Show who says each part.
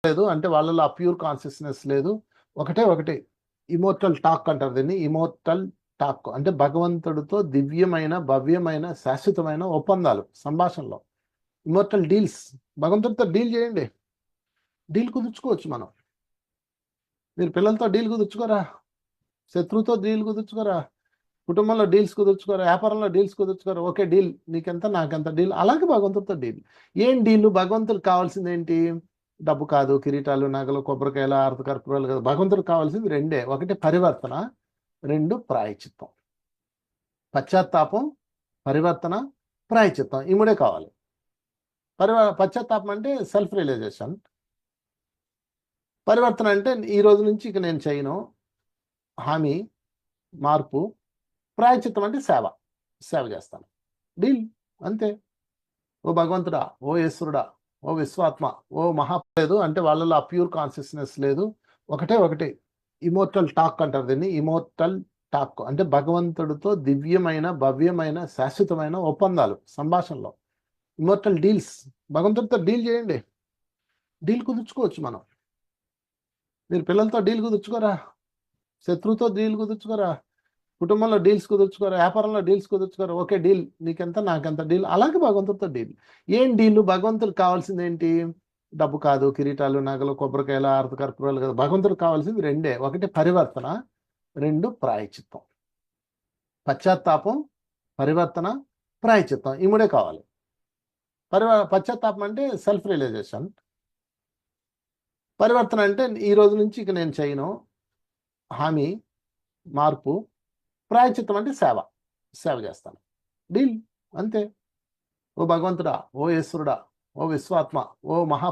Speaker 1: లేదు అంటే వాళ్ళలో ఆ ప్యూర్ కాన్షియస్నెస్ లేదు. ఒకటే ఇమోర్టల్ టాక్ అంటారు దీన్ని. ఇమోర్టల్ టాక్ అంటే భగవంతుడితో దివ్యమైన, భవ్యమైన, శాశ్వతమైన ఒప్పందాలు సంభాషణలో. Immortal deals. భగవంతుడితో డీల్ చేయండి. డీల్ కుదుర్చుకోవచ్చు మనం. మీరు పిల్లలతో డీల్ కుదుర్చుకోరా? శత్రువుతో డీల్ కుదుర్చుకోరా? కుటుంబంలో డీల్స్ కుదుర్చుకోరా? వ్యాపారంలో డీల్స్ కుదుర్చుకోరా? ఓకే డీల్, నీకెంత నాకెంత డీల్. అలాగే భగవంతుడితో డీల్. ఏం డీల్? భగవంతుడికి కావాల్సింది ఏంటి? డబ్బు కాదు, కిరీటాలు, నగలు, కొబ్బరికాయలు, ఆరతి కర్పూరాలు కాదు. భగవంతుడికి కావాల్సింది రెండే. ఒకటి పరివర్తన, రెండు ప్రాయచిత్తం. పశ్చాత్తాపం, పరివర్తన, ప్రాయచిత్తం. ఈ మూడే కావాలి. పశ్చాత్తాపం అంటే సెల్ఫ్ రియలైజేషన్. పరివర్తన అంటే ఈ రోజు నుంచి ఇక నేను చేయను, హామీ, మార్పు. ప్రాయచిత్తం అంటే సేవ చేస్తాను. డీల్ అంతే. ఓ భగవంతుడా, ఓ ఈశ్వరుడా, ఓ విశ్వాత్మ, ఓ లేదు అంటే వాళ్ళలో ఆ ప్యూర్ కాన్షియస్నెస్ లేదు. ఒకటే ఇమోర్టల్ టాక్ అంటారు దీన్ని. ఇమోర్టల్ టాక్ అంటే భగవంతుడితో దివ్యమైన, భవ్యమైన, శాశ్వతమైన ఒప్పందాలు సంభాషణలో. Immortal deals. భగవంతుడితో డీల్ చేయండి. డీల్ కుదుర్చుకోవచ్చు మనం. మీరు పిల్లలతో డీల్ కుదుర్చుకోరా? శత్రువుతో డీల్ కుదుర్చుకోరా? కుటుంబంలో డీల్స్ కుదుర్చుకోరా? వ్యాపారంలో డీల్స్ కుదుర్చుకోరా? ఓకే డీల్, నీకెంత నాకెంత డీల్. అలాగే భగవంతుడితో డీల్. ఏం డీల్? భగవంతుడికి కావాల్సింది ఏంటి? డబ్బు కాదు, కిరీటాలు, నగలు, కొబ్బరికాయలు, ఆరతి కర్పూరాలు కాదు. భగవంతుడికి కావాల్సింది రెండే. ఒకటి పరివర్తన, రెండు ప్రాయచిత్తం. పశ్చాత్తాపం, పరివర్తన, ప్రాయచిత్తం. ఈ మూడే కావాలి. పశ్చాత్తాపం అంటే సెల్ఫ్ రియలైజేషన్. పరివర్తన అంటే ఈ రోజు నుంచి ఇక నేను చేయను, హామీ, మార్పు. ప్రాయచిత్తం అంటే సేవ చేస్తాను. డీల్ అంతే. ఓ భగవంతుడా, ఓ ఈశ్వరుడా, ఓ విశ్వాత్మ, ఓ